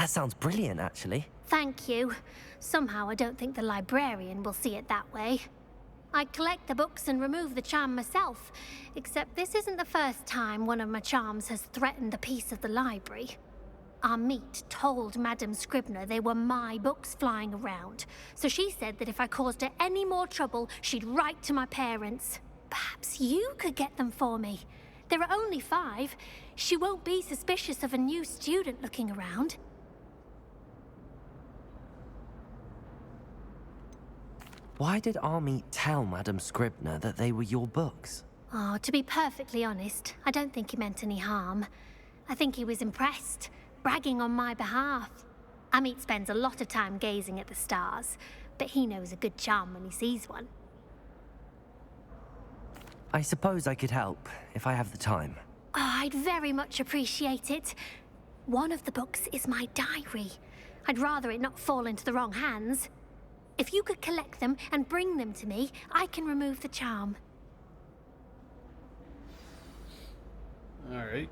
That sounds brilliant, actually. Thank you. Somehow I don't think the librarian will see it that way. I collect the books and remove the charm myself, except this isn't the first time one of my charms has threatened the peace of the library. Our meet told Madame Scribner they were my books flying around, so she said that if I caused her any more trouble, she'd write to my parents. Perhaps you could get them for me. There are only 5. She won't be suspicious of a new student looking around. Why did Army tell Madame Scribner that they were your books? Oh, to be perfectly honest, I don't think he meant any harm. I think he was impressed, bragging on my behalf. Amit spends a lot of time gazing at the stars, but he knows a good charm when he sees one. I suppose I could help, if I have the time. Oh, I'd very much appreciate it. One of the books is my diary. I'd rather it not fall into the wrong hands. If you could collect them and bring them to me, I can remove the charm. All right.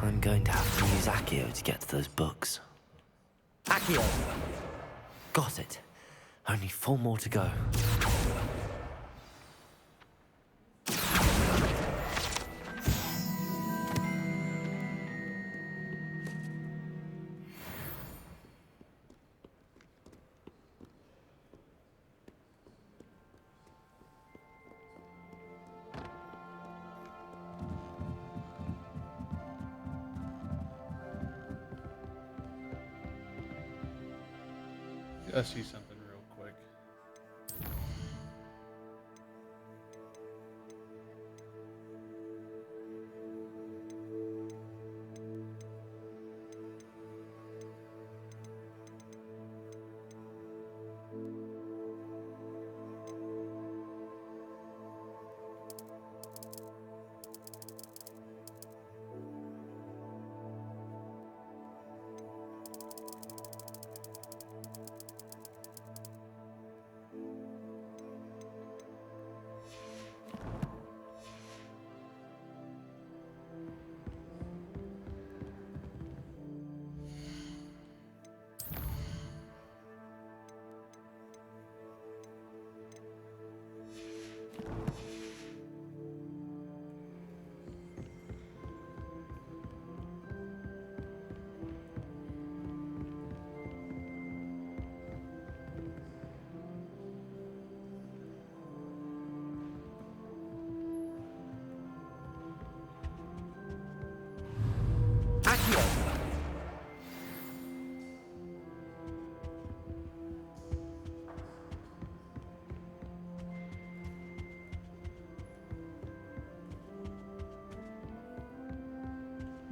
I'm going to have to use Accio to get to those books. Accio! Got it. Only 4 more to go. I see something real quick.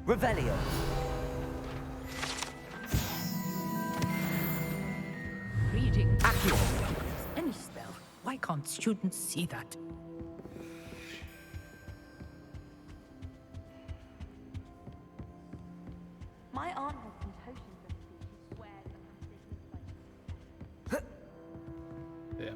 Revelio. Reading Accio. Any spell. Why can't students see that? My aunt has some potions recipes she swears are from Yeah.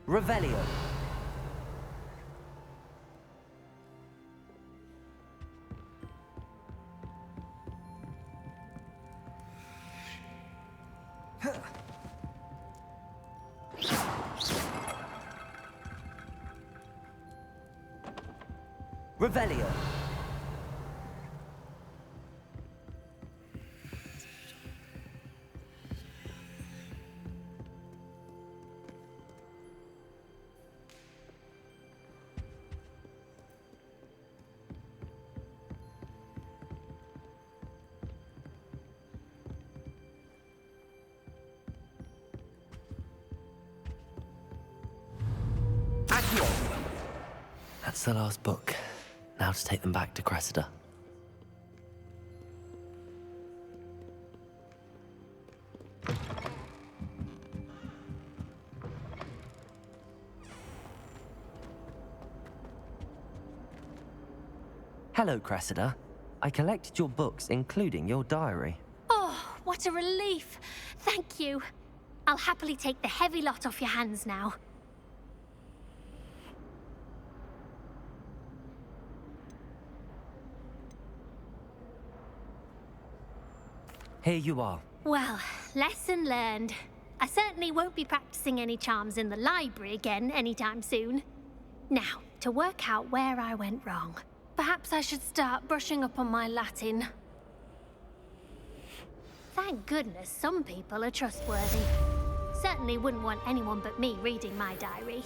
Revelio. Revelio. That's the last book. Now to take them back to Cressida. Hello, Cressida. I collected your books, including your diary. Oh, what a relief. Thank you. I'll happily take the heavy lot off your hands now. Here you are. Well, lesson learned. I certainly won't be practicing any charms in the library again anytime soon. Now, to work out where I went wrong. Perhaps I should start brushing up on my Latin. Thank goodness some people are trustworthy. Certainly wouldn't want anyone but me reading my diary.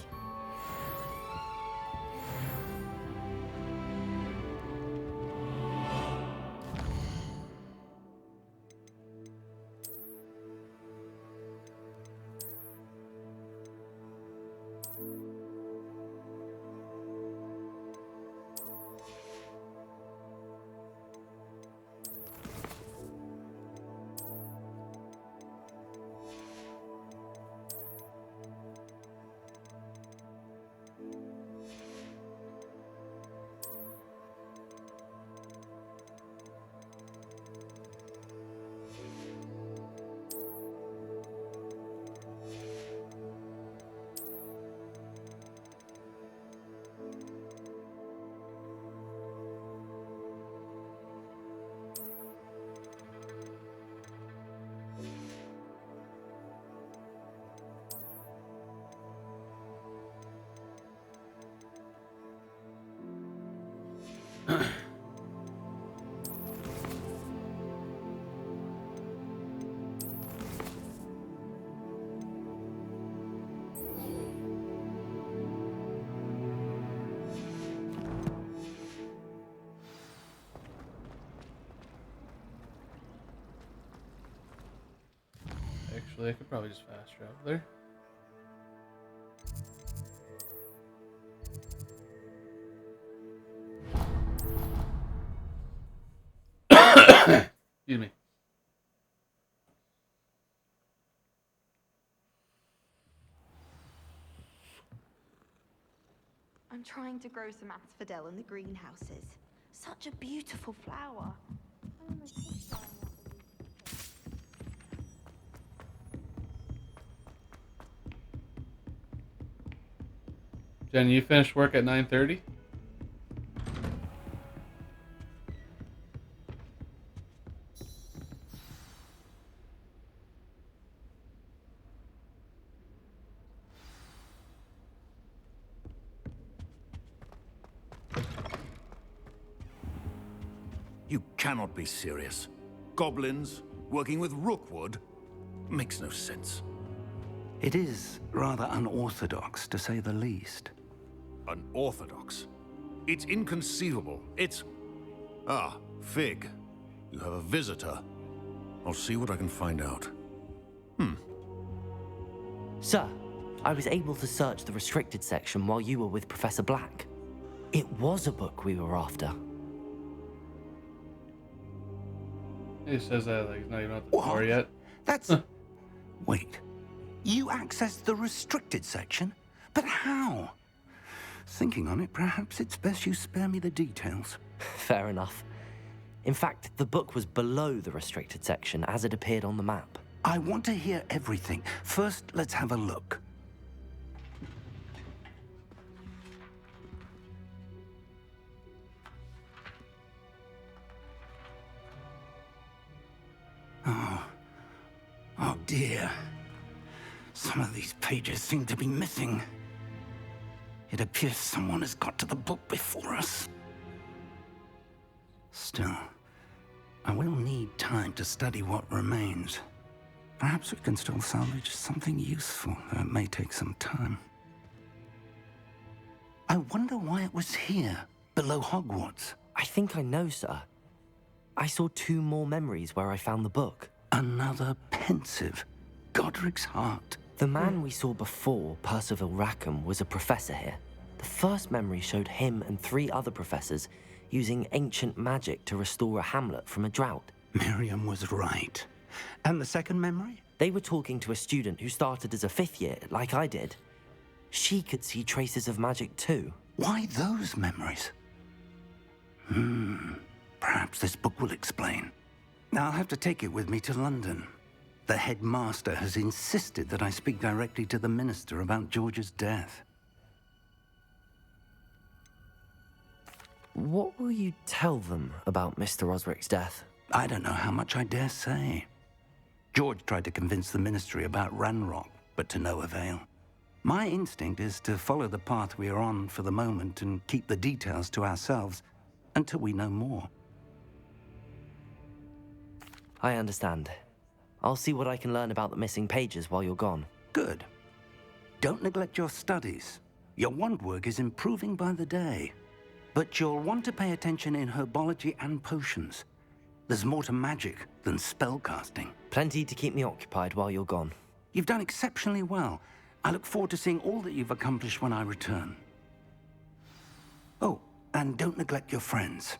Actually, I could probably just fast travel there. Excuse me. I'm trying to grow some asphodel in the greenhouses. Such a beautiful flower. I almost wish growing up was Jen, you finished work at 9:30? You cannot be serious. Goblins working with Rookwood makes no sense. It is rather unorthodox, to say the least. Unorthodox? It's inconceivable. It's... Ah, Fig. You have a visitor. I'll see what I can find out. Sir, I was able to search the restricted section while you were with Professor Black. It was a book we were after. He says that like he's not even at the door yet. That's... Wait. You accessed the restricted section? But how? Thinking on it, perhaps it's best you spare me the details. Fair enough. In fact, the book was below the restricted section as it appeared on the map. I want to hear everything. First, let's have a look. Oh dear. Some of these pages seem to be missing. It appears someone has got to the book before us. Still, I will need time to study what remains. Perhaps we can still salvage something useful, though it may take some time. I wonder why it was here, below Hogwarts. I think I know, sir. I saw 2 more memories where I found the book. Another pensive. Godric's heart. The man we saw before, Percival Rackham, was a professor here. The first memory showed him and 3 other professors using ancient magic to restore a hamlet from a drought. Miriam was right. And the second memory? They were talking to a student who started as a 5th year, like I did. She could see traces of magic too. Why those memories? Perhaps this book will explain. I'll have to take it with me to London. The headmaster has insisted that I speak directly to the minister about George's death. What will you tell them about Mr. Osric's death? I don't know how much I dare say. George tried to convince the ministry about Ranrock, but to no avail. My instinct is to follow the path we are on for the moment and keep the details to ourselves until we know more. I understand. I'll see what I can learn about the missing pages while you're gone. Good. Don't neglect your studies. Your wand work is improving by the day. But you'll want to pay attention in herbology and potions. There's more to magic than spellcasting. Plenty to keep me occupied while you're gone. You've done exceptionally well. I look forward to seeing all that you've accomplished when I return. Oh, and don't neglect your friends.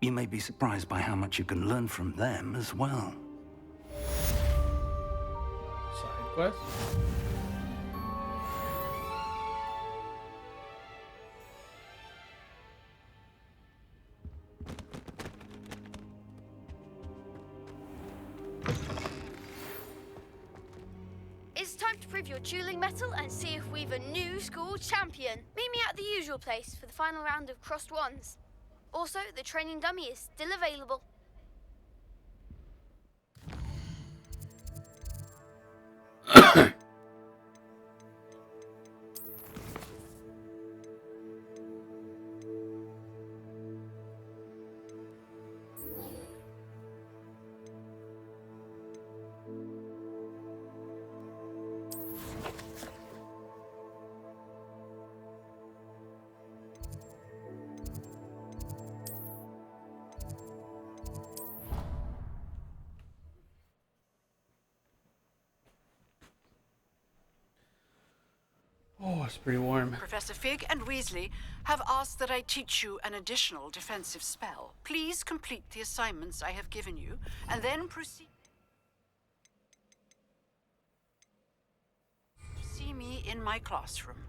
You may be surprised by how much you can learn from them as well. Side quest? It's time to prove your dueling mettle and see if we've a new school champion. Meet me at the usual place for the final round of crossed wands. Also, the training dummy is still available. Oh, it's pretty warm. Professor Fig and Weasley have asked that I teach you an additional defensive spell. Please complete the assignments I have given you, and then proceed. See me in my classroom.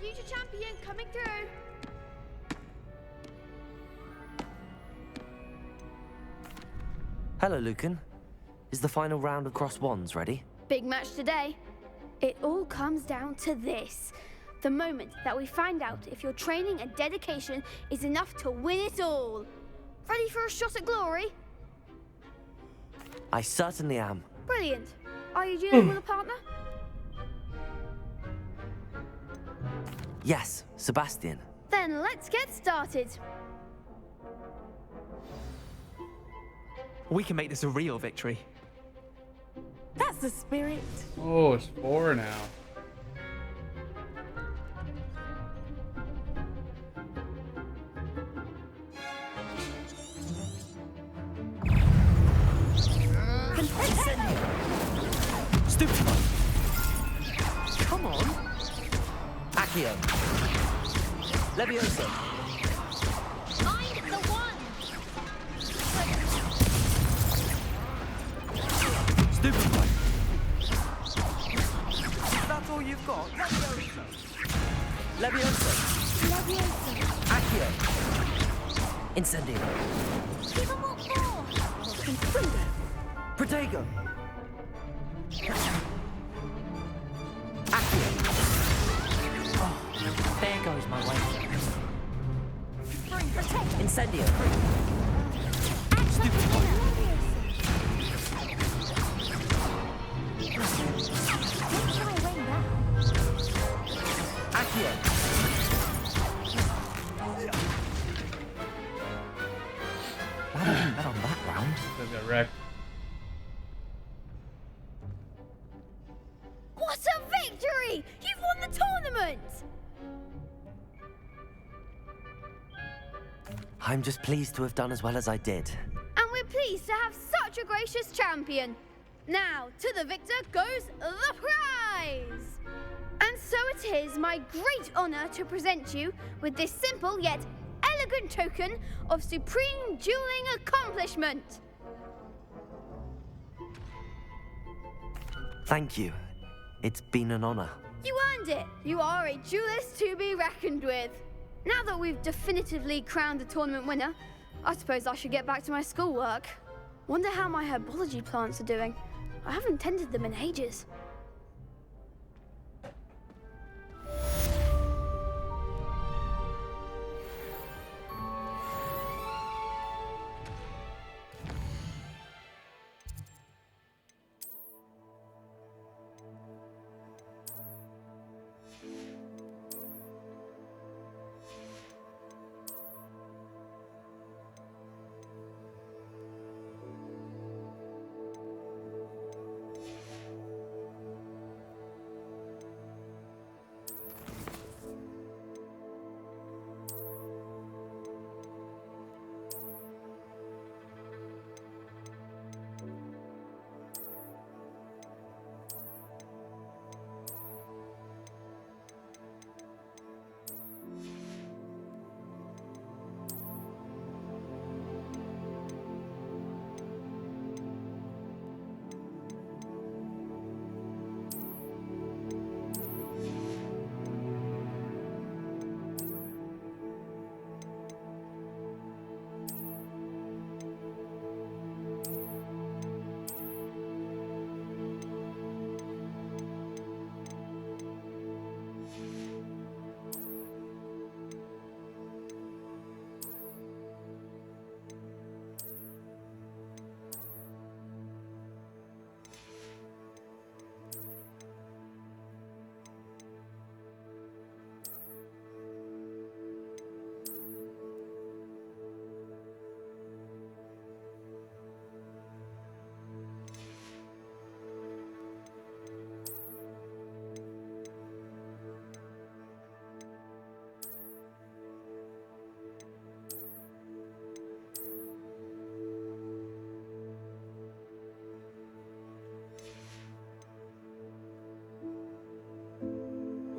Future champion coming through. Hello, Lucan. Is the final round of crossed wands ready? Big match today. It all comes down to this. The moment that we find out if your training and dedication is enough to win it all. Ready for a shot at glory? I certainly am. Brilliant. Are you dealing with a partner? Yes, Sebastian. Then let's get started. We can make this a real victory. That's the spirit. Oh, it's 4 now. Stupefy. Come on. Accio. Leviosa. Find the one! Stupefy. Is that all you've got? Leviosa. Leviosa. Leviosa. Accio. Incendio. Give them what for? Confringo. Protego. Accio. Oh, there goes my way. Incendio. Stupefy. Accio. That wasn't bad on that round. Just got wrecked. I'm just pleased to have done as well as I did. And we're pleased to have such a gracious champion. Now, to the victor goes the prize! And so it is my great honor to present you with this simple yet elegant token of supreme dueling accomplishment. Thank you. It's been an honor. You earned it. You are a duelist to be reckoned with. Now that we've definitively crowned the tournament winner, I suppose I should get back to my schoolwork. Wonder how my herbology plants are doing. I haven't tended them in ages.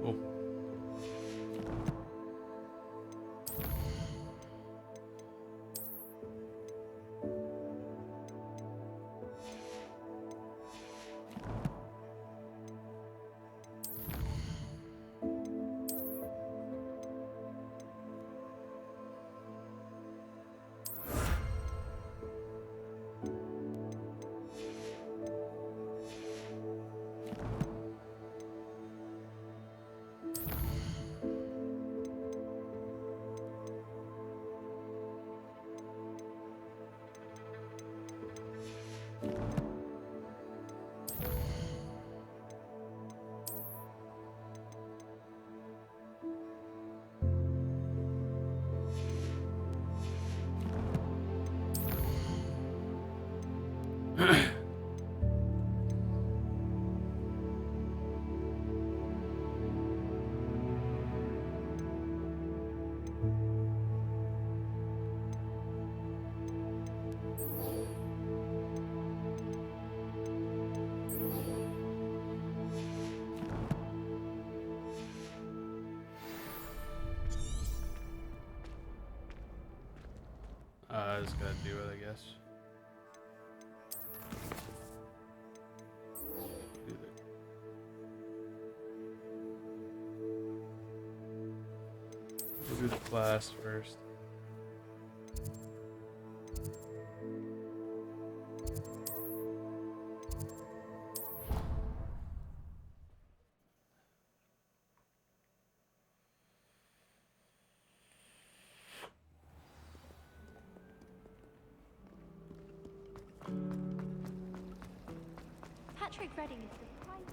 Cool. I just gotta do it, I guess. Do We'll do the class first. Patrick Redding is surprising.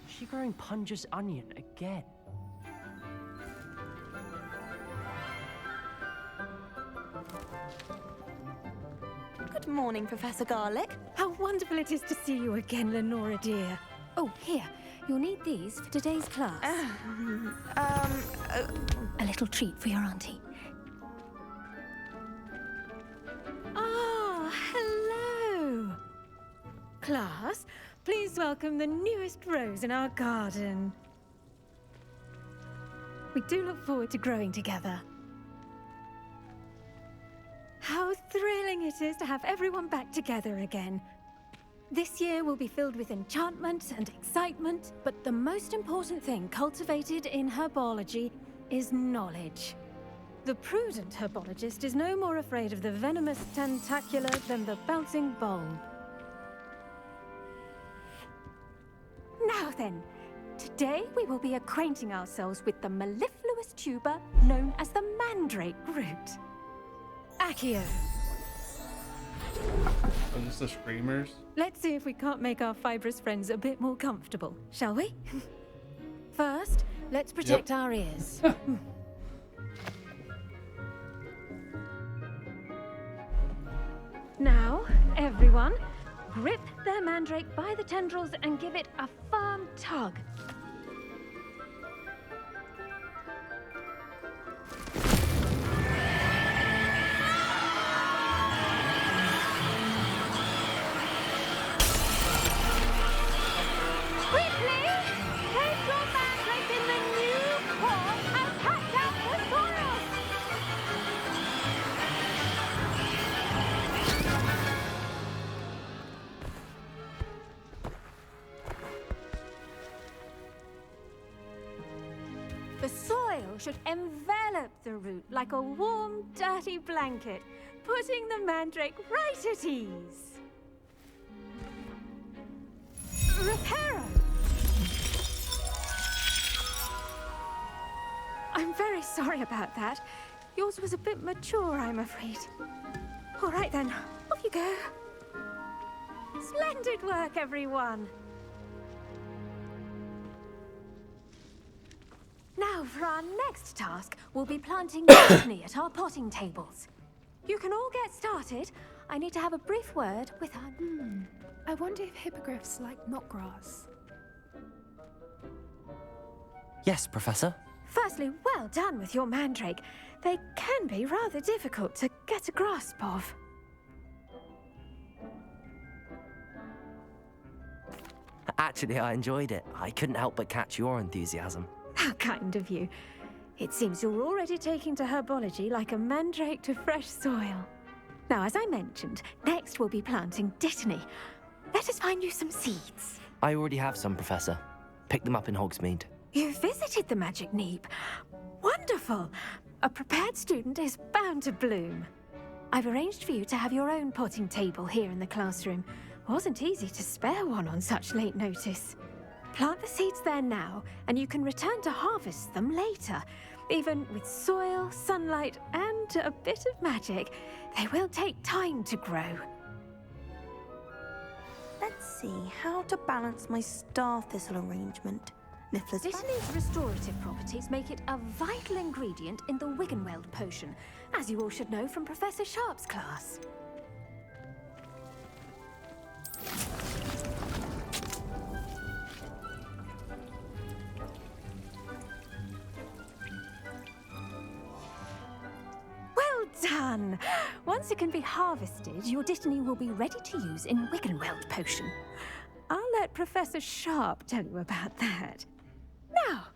Is she growing Punja's onion again? Good morning, Professor Garlick. How wonderful it is to see you again, Lenora dear. Oh, here. You'll need these for today's class. A little treat for your auntie. Ah, hello. Class, please welcome the newest rose in our garden. We do look forward to growing together. How thrilling it is to have everyone back together again. This year will be filled with enchantment and excitement, but the most important thing cultivated in herbology is knowledge. The prudent herbologist is no more afraid of the venomous tentacula than the bouncing bulb. Now then, today we will be acquainting ourselves with the mellifluous tuber known as the mandrake root. Accio. Are this the screamers? Let's see if we can't make our fibrous friends a bit more comfortable, shall we? First, let's protect our ears. Now, everyone, grip their mandrake by the tendrils and give it a firm tug. The soil should envelop the root like a warm, dirty blanket, putting the mandrake right at ease. Reparo! I'm very sorry about that. Yours was a bit mature, I'm afraid. All right then, off you go. Splendid work, everyone. Now, for our next task, we'll be planting botany at our potting tables. You can all get started. I need to have a brief word with our... I wonder if hippogriffs like knotgrass. Yes, Professor. Firstly, well done with your mandrake. They can be rather difficult to get a grasp of. Actually, I enjoyed it. I couldn't help but catch your enthusiasm. How kind of you. It seems you're already taking to herbology like a mandrake to fresh soil. Now, as I mentioned, next we'll be planting dittany. Let us find you some seeds. I already have some, Professor. Picked them up in Hogsmeade. You visited the Magic Neep. Wonderful. A prepared student is bound to bloom. I've arranged for you to have your own potting table here in the classroom. Wasn't easy to spare one on such late notice. Plant the seeds there now, and you can return to harvest them later. Even with soil, sunlight, and a bit of magic, they will take time to grow. Let's see how to balance my star thistle arrangement. Niffler's Dittany's restorative properties make it a vital ingredient in the Wiggenweld potion, as you all should know from Professor Sharp's class. Done! Once it can be harvested, your dittany will be ready to use in Wiggenweld potion. I'll let Professor Sharp tell you about that. Now,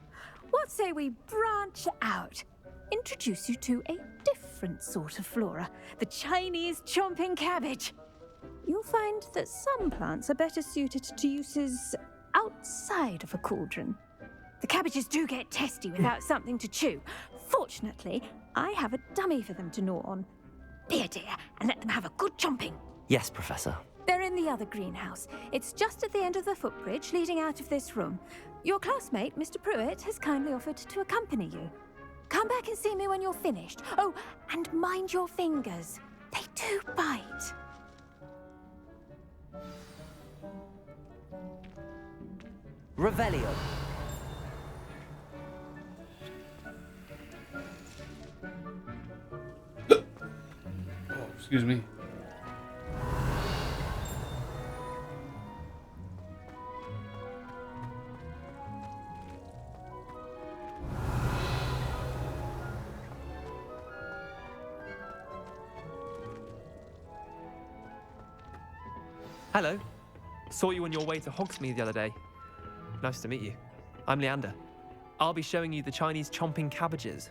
what say we branch out? Introduce you to a different sort of flora, the Chinese chomping cabbage. You'll find that some plants are better suited to uses outside of a cauldron. The cabbages do get testy without something to chew. Fortunately, I have a dummy for them to gnaw on. Be a dear and let them have a good chomping. Yes, Professor. They're in the other greenhouse. It's just at the end of the footbridge leading out of this room. Your classmate, Mr. Pruitt, has kindly offered to accompany you. Come back and see me when you're finished. Oh, and mind your fingers. They do bite. Revelio. Excuse me. Hello. Saw you on your way to Hogsmeade the other day. Nice to meet you. I'm Leander. I'll be showing you the Chinese chomping cabbages.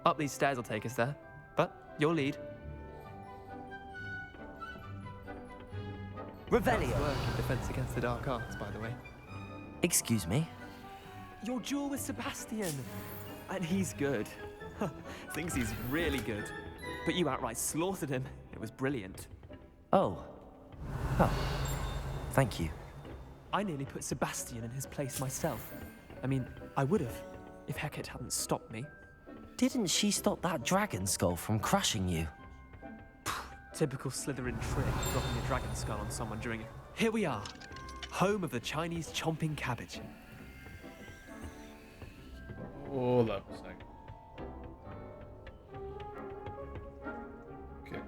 Up these stairs will take us there. But your lead. Revelio. Nice work in Defense Against the Dark Arts, by the way. Excuse me? Your duel with Sebastian. And he's good. Thinks he's really good. But you outright slaughtered him. It was brilliant. Oh. Oh. Thank you. I nearly put Sebastian in his place myself. I mean, I would have, if Hecate hadn't stopped me. Didn't she stop that dragon skull from crushing you? Typical Slytherin trick, dropping a dragon skull on someone during it. Here we are, home of the Chinese chomping cabbage. Hold up a second. Okay.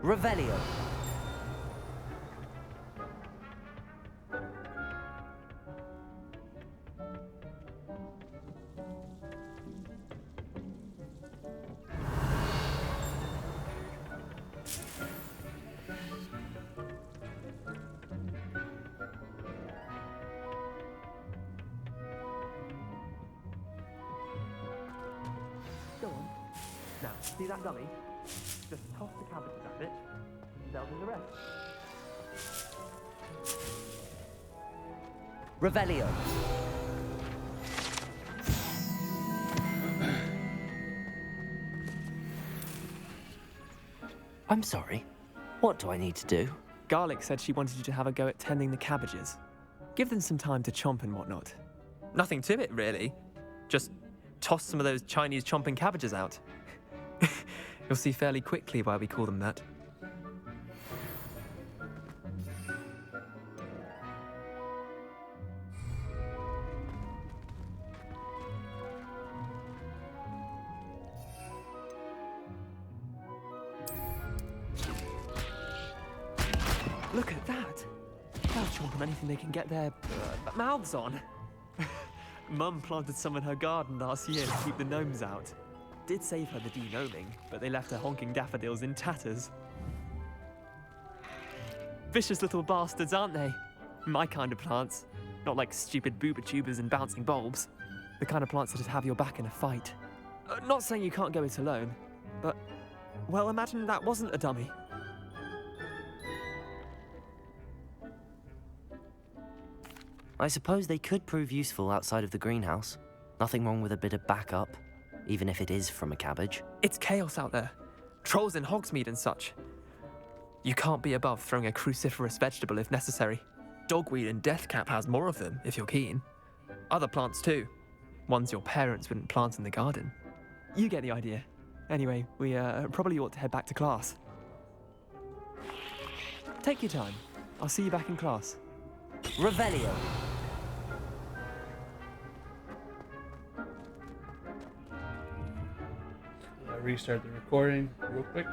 Revelio. Go on. Now, see that dummy? Just toss the cabbage at it. They'll do the rest. Revelio. I'm sorry. What do I need to do? Garlic said she wanted you to have a go at tending the cabbages. Give them some time to chomp and whatnot. Nothing to it, really. Just toss some of those Chinese chomping cabbages out. You'll see fairly quickly why we call them that. Look at that! They'll chomp on anything they can get their mouths on. Mum planted some in her garden last year to keep the gnomes out. Did save her the de-gnoming, but they left her honking daffodils in tatters. Vicious little bastards, aren't they? My kind of plants. Not like stupid booba tubers and bouncing bulbs. The kind of plants that'd have your back in a fight. Not saying you can't go it alone, but, well, imagine that wasn't a dummy. I suppose they could prove useful outside of the greenhouse. Nothing wrong with a bit of backup, even if it is from a cabbage. It's chaos out there. Trolls in Hogsmeade and such. You can't be above throwing a cruciferous vegetable if necessary. Dogweed and deathcap has more of them, if you're keen. Other plants too. Ones your parents wouldn't plant in the garden. You get the idea. Anyway, we probably ought to head back to class. Take your time. I'll see you back in class. Revelio. Restart the recording real quick.